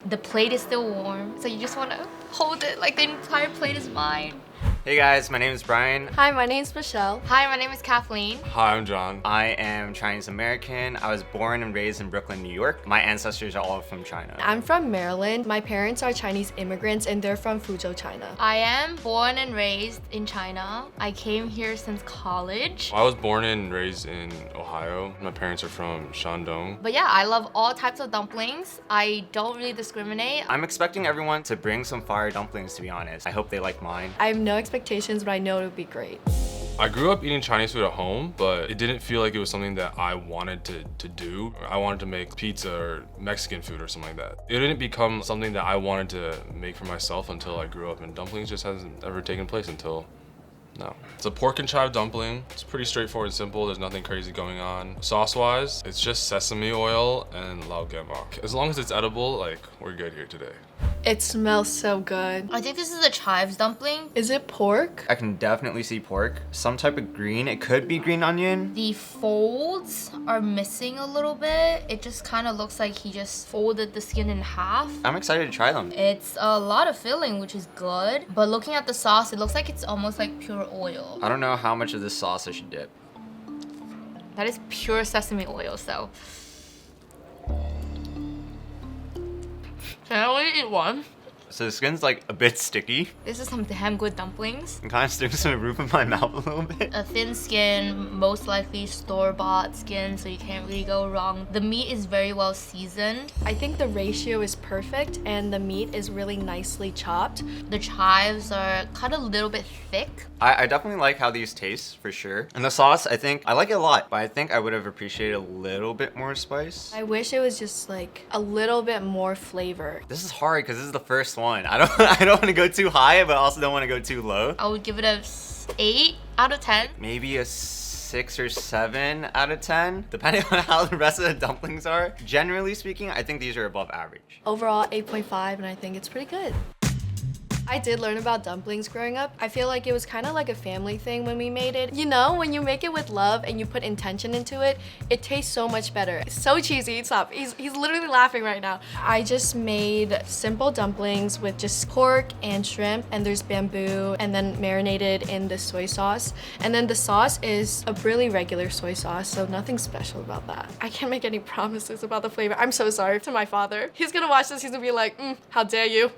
The plate is still warm, so you just want to hold it like the entire plate is mine. Hey guys, my name is Brian. Hi, my name's Michelle. Hi, my name is Kathleen. Hi, I'm John. I am Chinese American. I was born and raised in Brooklyn, New York. My ancestors are all from China. I'm from Maryland. My parents are Chinese immigrants and they're from Fuzhou, China. I am born and raised in China. I came here since college. I was born and raised in Ohio. My parents are from Shandong. But yeah, I love all types of dumplings. I don't really discriminate. I'm expecting everyone to bring some fire dumplings, to be honest. I hope they like mine. I have no expectations, but I know it'll be great. I grew up eating Chinese food at home, but it didn't feel like it was something that I wanted to do. I wanted to make pizza or Mexican food or something like that. It didn't become something that I wanted to make for myself until I grew up, and dumplings just hasn't ever taken place until now. It's a pork and chive dumpling. It's pretty straightforward and simple. There's nothing crazy going on. Sauce-wise, it's just sesame oil and lao gemak. As long as it's edible, like, we're good here today. It smells so good. I think this is a chives dumpling. Is it pork? I can definitely see pork. Some type of green. It could be green onion. The folds are missing a little bit. It just kind of looks like he just folded the skin in half. I'm excited to try them. It's a lot of filling, which is good. But looking at the sauce, it looks like it's almost like pure oil. I don't know how much of this sauce I should dip. That is pure sesame oil, so. Can I only eat one? So the skin's like a bit sticky. This is some damn good dumplings. It kind of sticks to the roof of my mouth a little bit. A thin skin, most likely store-bought skin, so you can't really go wrong. The meat is very well seasoned. I think the ratio is perfect and the meat is really nicely chopped. The chives are cut a little bit thick. I definitely like how these taste, for sure. And the sauce, I like it a lot, but I think I would have appreciated a little bit more spice. I wish it was just like a little bit more flavor. This is hard because this is the first one. I don't want to go too high, but I also don't want to go too low. I would give it a 8 out of 10. Maybe a 6 or 7 out of 10, depending on how the rest of the dumplings are. Generally speaking, I think these are above average. Overall, 8.5, and I think it's pretty good. I did learn about dumplings growing up. I feel like it was kind of like a family thing when we made it. You know, when you make it with love and you put intention into it, it tastes so much better. It's so cheesy, stop. He's literally laughing right now. I just made simple dumplings with just pork and shrimp, and there's bamboo, and then marinated in the soy sauce. And then the sauce is a really regular soy sauce, so nothing special about that. I can't make any promises about the flavor. I'm so sorry to my father. He's gonna watch this, he's gonna be like, how dare you?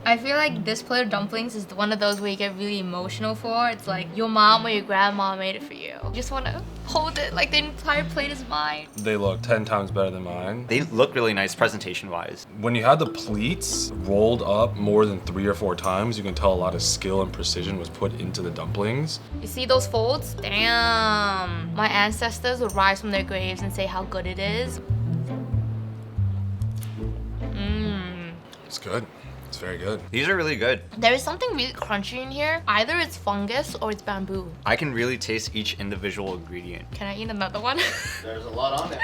I feel like this plate of dumplings is one of those where you get really emotional for. It's like your mom or your grandma made it for you. You just want to hold it like the entire plate is mine. They look 10 times better than mine. They look really nice presentation-wise. When you had the pleats rolled up more than 3 or 4 times, you can tell a lot of skill and precision was put into the dumplings. You see those folds? Damn. My ancestors would rise from their graves and say how good it is. It's good. It's very good. These are really good. There is something really crunchy in here. Either it's fungus or it's bamboo. I can really taste each individual ingredient. Can I eat another one? There's a lot on there.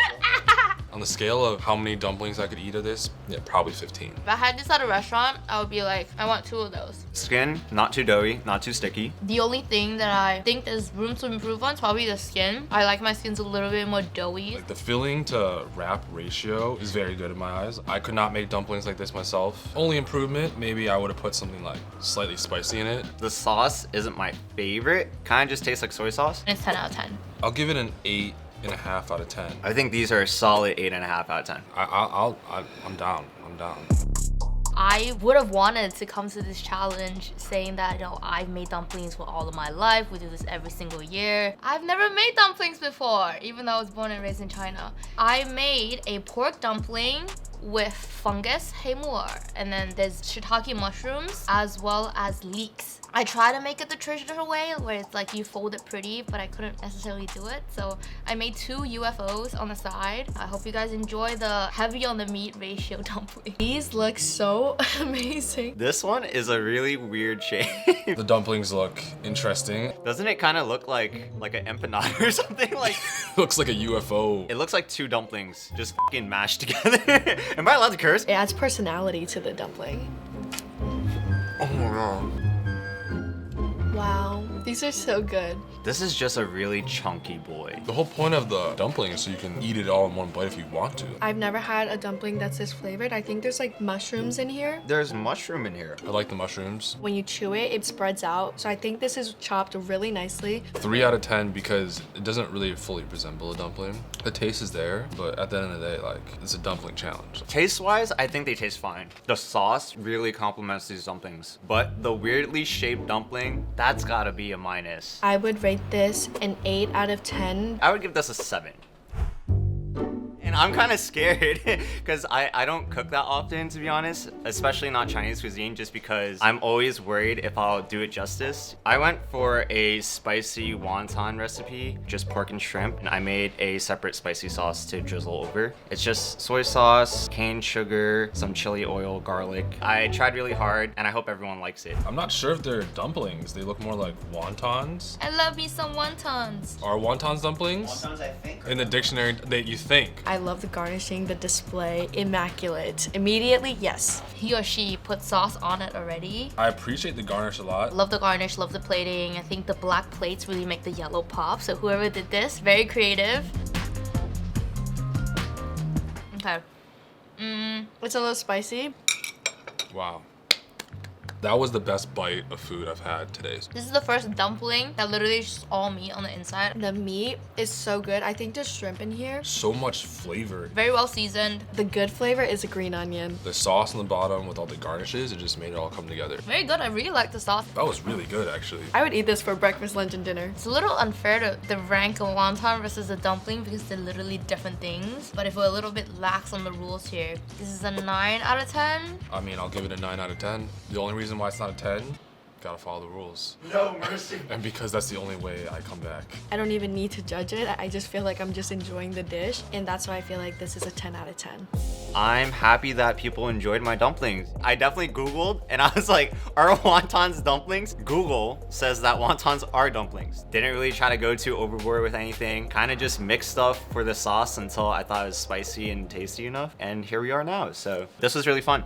On the scale of how many dumplings I could eat of this, yeah, probably 15. If I had this at a restaurant, I would be like, I want 2 of those. Skin, not too doughy, not too sticky. The only thing that I think there's room to improve on is probably the skin. I like my skins a little bit more doughy. Like the filling to wrap ratio is very good in my eyes. I could not make dumplings like this myself. Only improvement, maybe I would have put something like slightly spicy in it. The sauce isn't my favorite. Kind of just tastes like soy sauce. And it's 10 out of 10. I'll give it an 8.5 out of 10. I think these are a solid 8.5 out of 10. I'm down. I'm down. I would have wanted to come to this challenge saying that, I've made dumplings for all of my life. We do this every single year. I've never made dumplings before, even though I was born and raised in China. I made a pork dumpling with fungus, heimur, and then there's shiitake mushrooms as well as leeks. I try to make it the traditional way where it's like you fold it pretty, but I couldn't necessarily do it. So I made 2 UFOs on the side. I hope you guys enjoy the heavy on the meat ratio dumpling. These look so amazing. This one is a really weird shape. The dumplings look interesting. Doesn't it kind of look like an empanada or something? Like Looks like a UFO. it looks like 2 dumplings just fucking mashed together. Am I allowed to curse? It adds personality to the dumpling. Oh my god. Wow, These are so good. This is just a really chunky boy. The whole point of the dumpling is so you can eat it all in one bite if you want to. I've never had a dumpling that's this flavored. I think there's like mushrooms in here. There's mushroom in here. I like the mushrooms. When you chew it, it spreads out. So I think this is chopped really nicely. 3 out of 10 because it doesn't really fully resemble a dumpling. The taste is there, but at the end of the day, like, it's a dumpling challenge. Taste-wise, I think they taste fine. The sauce really complements these dumplings. But the weirdly shaped dumpling, that's gotta be a minus. I would rate this an 8 out of 10. I would give this a 7. And I'm kind of scared because I don't cook that often, to be honest, especially not Chinese cuisine, just because I'm always worried if I'll do it justice. I went for a spicy wonton recipe, just pork and shrimp, and I made a separate spicy sauce to drizzle over. It's just soy sauce, cane sugar, some chili oil, garlic. I tried really hard, and I hope everyone likes it. I'm not sure if they're dumplings. They look more like wontons. I love me some wontons. Are wontons dumplings? Wontons, I think. In the dictionary, you think. I love the garnishing, the display, immaculate. Immediately, yes. He or she put sauce on it already. I appreciate the garnish a lot. Love the garnish, love the plating. I think the black plates really make the yellow pop. So whoever did this, very creative. Okay. It's a little spicy. Wow. That was the best bite of food I've had today. This is the first dumpling that literally is just all meat on the inside. The meat is so good. I think there's shrimp in here. So much flavor. Very well seasoned. The good flavor is a green onion. The sauce on the bottom with all the garnishes, it just made it all come together. Very good. I really like the sauce. That was really good, actually. I would eat this for breakfast, lunch, and dinner. It's a little unfair to rank a wonton versus a dumpling because they're literally different things. But if we're a little bit lax on the rules here, this is a 9 out of 10. I mean, I'll give it a 9 out of 10. The only reason why it's not a 10, gotta follow the rules. No mercy. And because that's the only way I come back. I don't even need to judge it. I just feel like I'm just enjoying the dish. And that's why I feel like this is a 10 out of 10. I'm happy that people enjoyed my dumplings. I definitely Googled and I was like, are wontons dumplings? Google says that wontons are dumplings. Didn't really try to go too overboard with anything. Kind of just mixed stuff for the sauce until I thought it was spicy and tasty enough. And here we are now. So this was really fun.